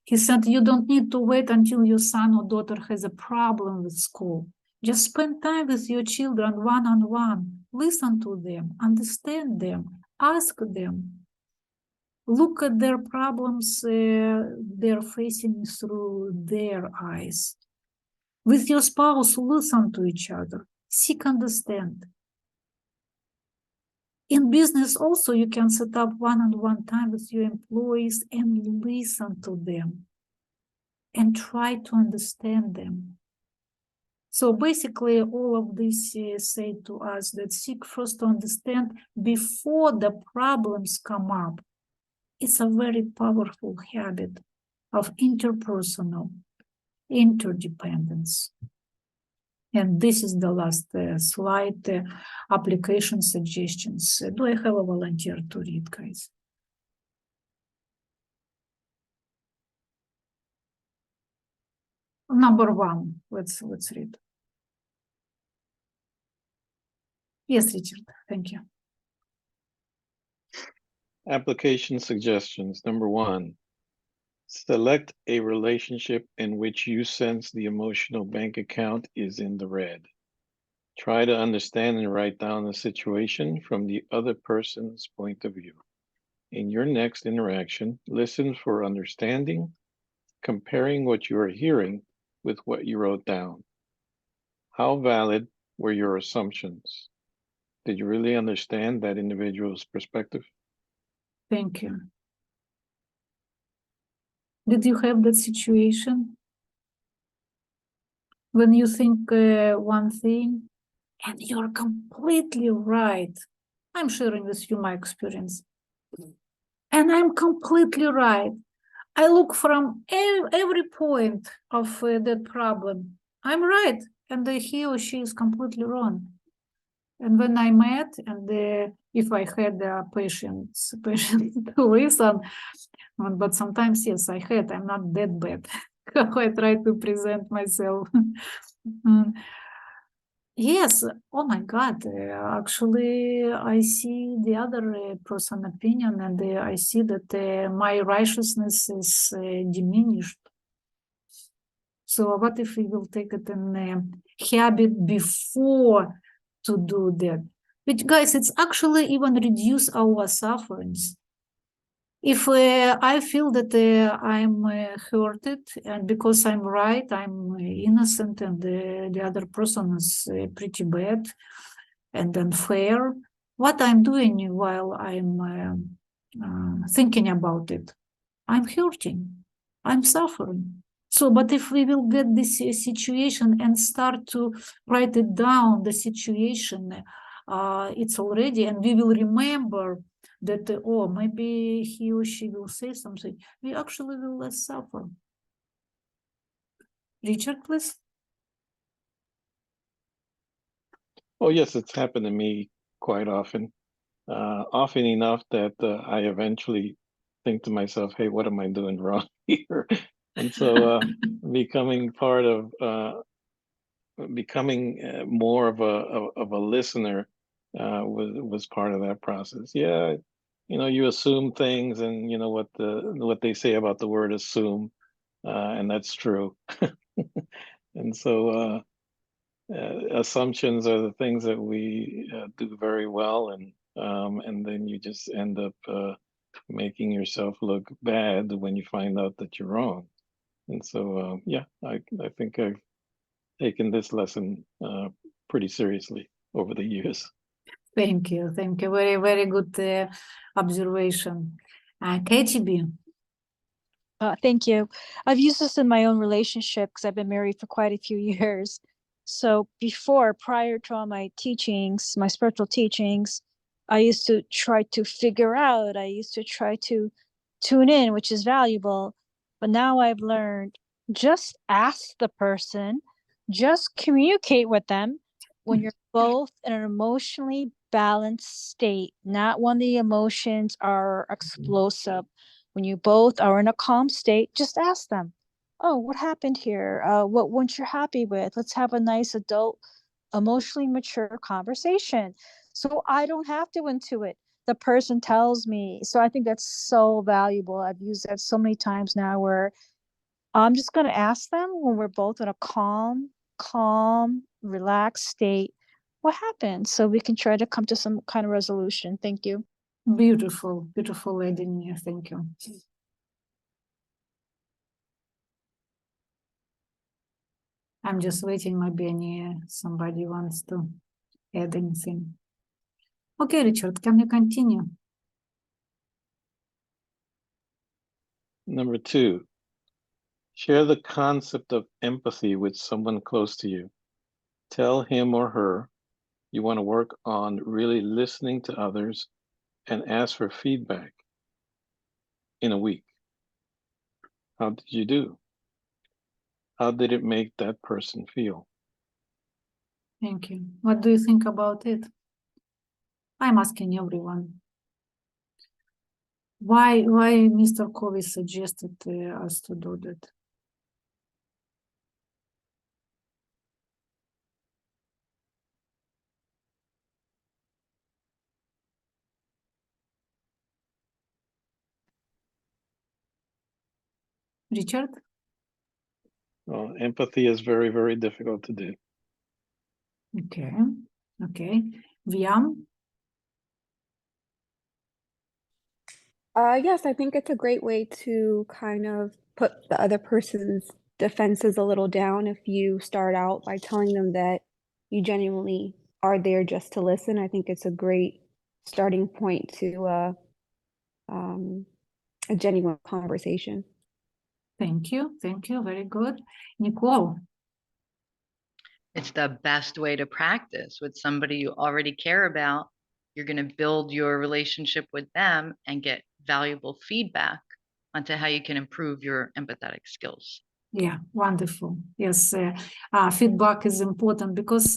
He said, you don't need to wait until your son or daughter has a problem with school. Just spend time with your children one-on-one. Listen to them, understand them, ask them. Look at their problems they're facing through their eyes. With your spouse, listen to each other. Seek understand. In business also, you can set up one-on-one time with your employees and listen to them and try to understand them. So basically, all of this say to us that seek first to understand before the problems come up. It's a very powerful habit of interpersonal interdependence. And this is the last slide, application suggestions. Do I have a volunteer to read, guys? Number 1, let's read. Yes, Richard, thank you. Application suggestions. Number 1, select a relationship in which you sense the emotional bank account is in the red. Try to understand and write down the situation from the other person's point of view. In your next interaction, listen for understanding, comparing what you are hearing with what you wrote down. How valid were your assumptions? Did you really understand that individual's perspective? Thank you. Did you have that situation when you think one thing and you're completely right? I'm sharing with you my experience. And I'm completely right. I look from every point of that problem. I'm right, and he or she is completely wrong. And when I met, and if I had patience to listen, but sometimes, yes, I had, I'm not that bad. How I try to present myself. Yes, oh my God, actually, I see the other person opinion, and I see that my righteousness is diminished. So what if we will take it in a habit before to do that? Which, guys, it's actually even reduce our sufferings. If I feel that I'm hurted, and because I'm right, I'm innocent, and the other person is pretty bad and unfair, what I'm doing while I'm thinking about it, I'm hurting, I'm suffering. So, but if we will get this situation and start to write it down, the situation, it's already, and we will remember that, oh, maybe he or she will say something, we actually will less suffer. Richard, please. Oh, yes, it's happened to me quite often. Often enough that I eventually think to myself, hey, what am I doing wrong here? And so becoming part of becoming more of a listener was part of that process. Yeah, you know, you assume things, and you know what they say about the word assume, and that's true. And so assumptions are the things that we do very well, and then you just end up making yourself look bad when you find out that you're wrong. And so yeah, I think I've taken this lesson pretty seriously over the years. Thank you. Thank you. Very, very good observation. Katie B. Thank you. I've used this in my own relationship because I've been married for quite a few years. So before, prior to all my teachings, my spiritual teachings, I used to try to figure out, I used to try to tune in, which is valuable. But now I've learned, just ask the person, just communicate with them when you're both in an emotionally balanced state, not when the emotions are explosive. When you both are in a calm state, just ask them, oh, what happened here? What weren't you happy with? Let's have a nice adult, emotionally mature conversation. So I don't have to intuit. The person tells me. So I think that's so valuable. I've used that so many times now where I'm just going to ask them when we're both in a calm, relaxed state, what happened? So we can try to come to some kind of resolution. Thank you. Beautiful, beautiful lady. Thank you. I'm just waiting, maybe somebody wants to add anything. Okay, Richard, can you continue? Number 2, share the concept of empathy with someone close to you. Tell him or her you want to work on really listening to others and ask for feedback in a week. How did you do? How did it make that person feel? Thank you. What do you think about it? I'm asking everyone. Why Mr. Covey suggested us to do that? Richard? Well, empathy is very, very difficult to do. Okay, okay. Viam? Yes, I think it's a great way to kind of put the other person's defenses a little down if you start out by telling them that you genuinely are there just to listen. I think it's a great starting point to a genuine conversation. Thank you, very good. Nicole? It's the best way to practice with somebody you already care about. You're going to build your relationship with them and get valuable feedback onto how you can improve your empathetic skills. Yeah, wonderful. Yes, feedback is important because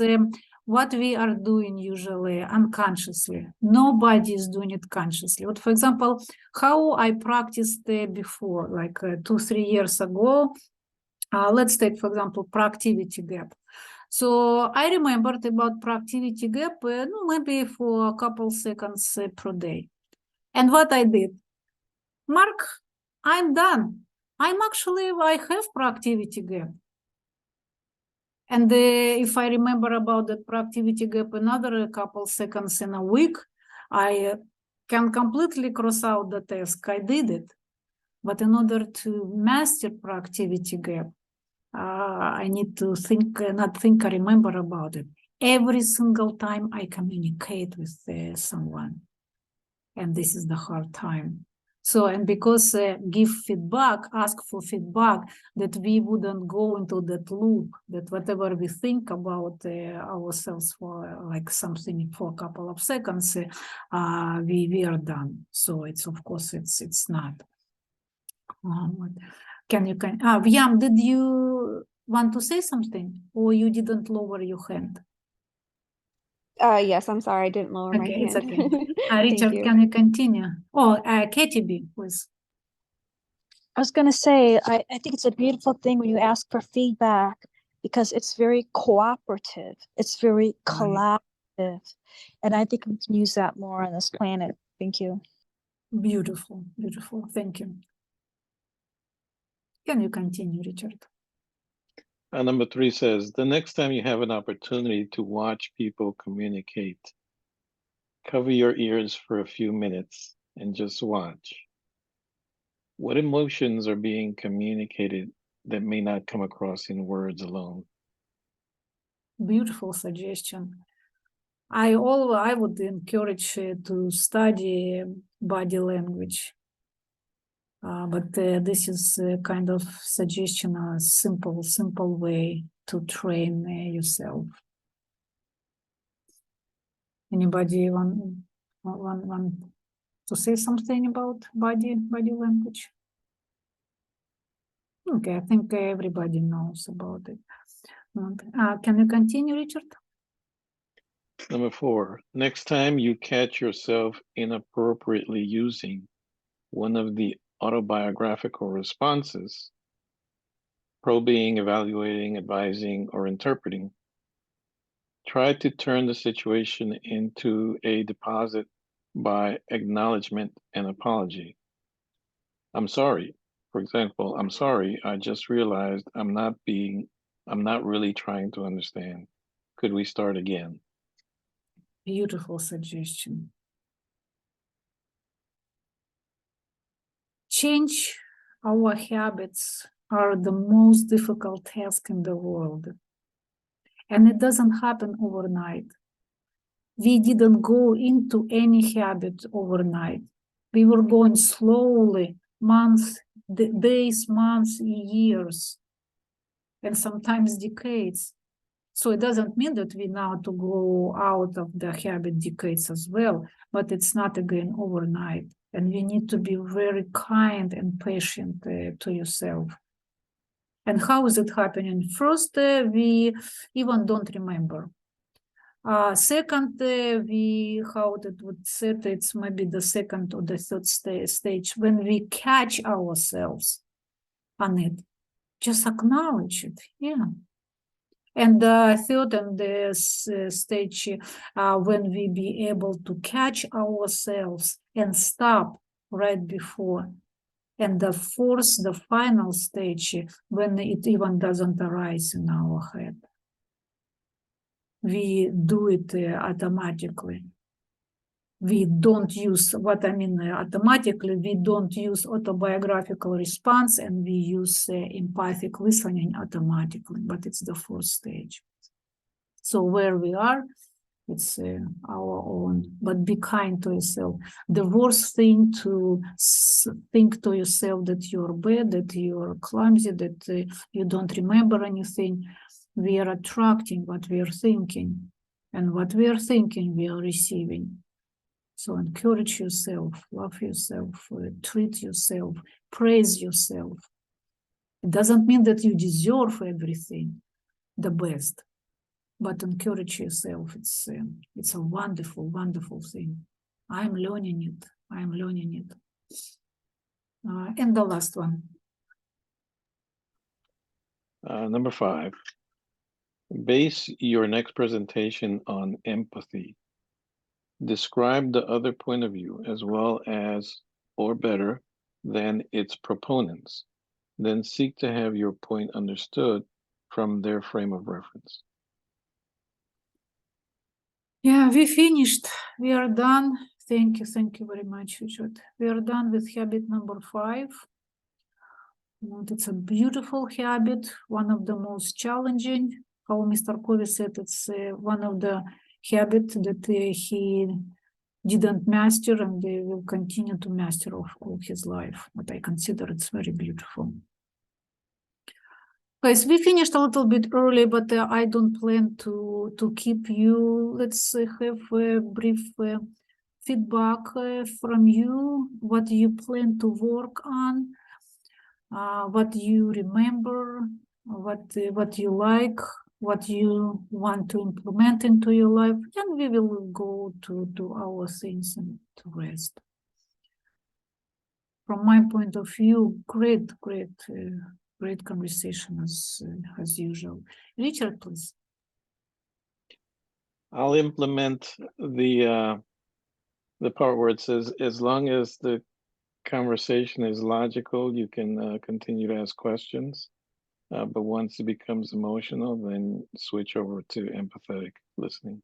what we are doing usually unconsciously, nobody is doing it consciously. But for example, how I practiced before, like 2-3 years ago, let's take, for example, proactivity gap. So I remembered about proactivity gap maybe for a couple seconds per day. And what I did, Mark, I'm done. I have proactivity gap. And if I remember about that productivity gap another couple seconds in a week, I can completely cross out the task. I did it. But in order to master productivity gap, I need to think, I remember about it. Every single time I communicate with someone. And this is the hard time. So, and because give feedback, ask for feedback, that we wouldn't go into that loop, that whatever we think about ourselves for like something for a couple of seconds, we are done. So it's, of course, it's not. Vyam, did you want to say something, or you didn't lower your hand? Yes, I'm sorry, I didn't lower my Okay, it's hand. okay. Thank Richard, you. can you continue? Oh, Katie B, please. I was going to say, I think it's a beautiful thing when you ask for feedback because it's very cooperative. It's very collaborative. And I think we can use that more on this planet. Thank you. Beautiful, beautiful. Thank you. Can you continue, Richard? Number 3 says, the next time you have an opportunity to watch people communicate, cover your ears for a few minutes and just watch. What emotions are being communicated that may not come across in words alone? Beautiful suggestion. I would encourage to study body language. But this is kind of suggestion, a simple way to train yourself. Anybody want to say something about body language? Okay, I think everybody knows about it. Can you continue, Richard? Number 4, next time you catch yourself inappropriately using one of the autobiographical responses, probing, evaluating, advising, or interpreting, try to turn the situation into a deposit by acknowledgement and apology. I'm sorry. For example, I'm sorry, I just realized I'm not really trying to understand. Could we start again? Beautiful suggestion. Change our habits are the most difficult task in the world. And it doesn't happen overnight. We didn't go into any habit overnight. We were going slowly, months, days, months, years, and sometimes decades. So it doesn't mean that we now to go out of the habit decades as well, but it's not again overnight. And you need to be very kind and patient to yourself. And how is it happening? First, we even don't remember. Second, how that would set, it's maybe the second or the third stage, when we catch ourselves on it, just acknowledge it, yeah. And the third and this stage, when we be able to catch ourselves and stop right before. And the fourth, the final stage, when it even doesn't arise in our head. We do it automatically. We don't use, automatically, we don't use autobiographical response, and we use empathic listening automatically, but it's the fourth stage. So where we are, it's our own, but be kind to yourself. The worst thing to think to yourself that you're bad, that you're clumsy, that you don't remember anything. We are attracting what we are thinking, and what we are thinking, we are receiving. So encourage yourself, love yourself, treat yourself, praise yourself. It doesn't mean that you deserve everything, the best, but encourage yourself. It's a wonderful, wonderful thing. I'm learning it. I'm learning it. And the last one. Number 5, base your next presentation on empathy. Describe the other point of view as well as, or better, than its proponents. Then seek to have your point understood from their frame of reference. Yeah, we finished. We are done. Thank you very much, Richard. We are done with habit number 5. And it's a beautiful habit, one of the most challenging. How Mr. Covey said, it's one of the habits that he didn't master and they will continue to master all his life. But I consider it's very beautiful. Guys, we finished a little bit early, but I don't plan to keep you. Let's have a brief feedback from you. What do you plan to work on? What you remember? What you like? What you want to implement into your life? And we will go to our things and to rest. From my point of view, great conversation as usual. Richard, please. I'll implement the part where it says, as long as the conversation is logical, you can continue to ask questions. But once it becomes emotional, then switch over to empathetic listening.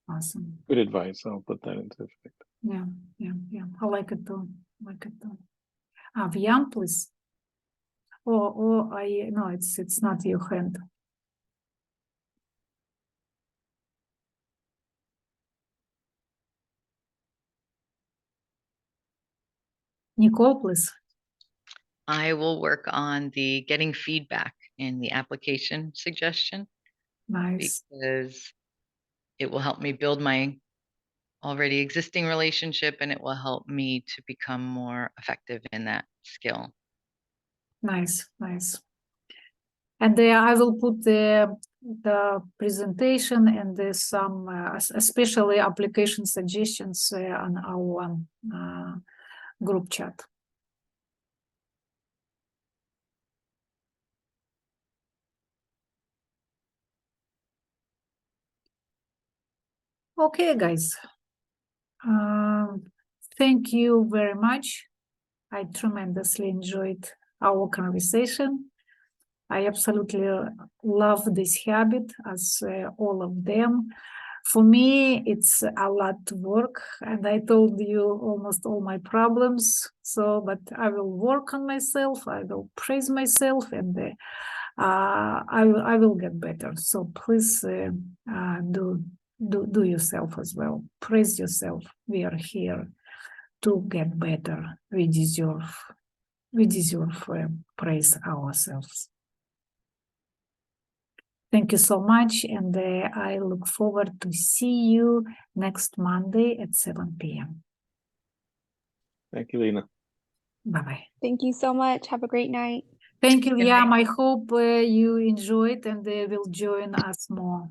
Awesome. Good advice. I'll put that into effect. Yeah. I like it too. Vian, please. No, it's not your hand. Nicole, please. I will work on the getting feedback in the application suggestion Nice. because it will help me build my already existing relationship and it will help me to become more effective in that skill. Nice. And I will put the presentation and some especially application suggestions on our group chat. Okay, guys. Thank you very much. I tremendously enjoyed our conversation. I absolutely love this habit, as all of them. For me, it's a lot to work, and I told you almost all my problems. But I will work on myself. I will praise myself, and I will get better. So please do yourself as well. Praise yourself. We are here to get better. We deserve praise ourselves. Thank you so much, and I look forward to see you next Monday at 7 p.m. Thank you, Lena. Bye-bye. Thank you so much. Have a great night. Thank you, Good Liam. night. I hope you enjoyed and will join us more.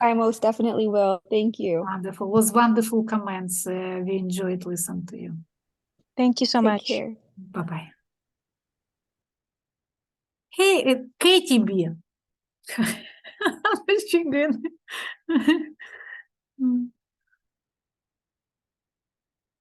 I most definitely will. Thank you. Wonderful. It was wonderful comments. We enjoyed listening to you. Thank you so Take much. care. Bye-bye. Hey, Katie B. What's she doing?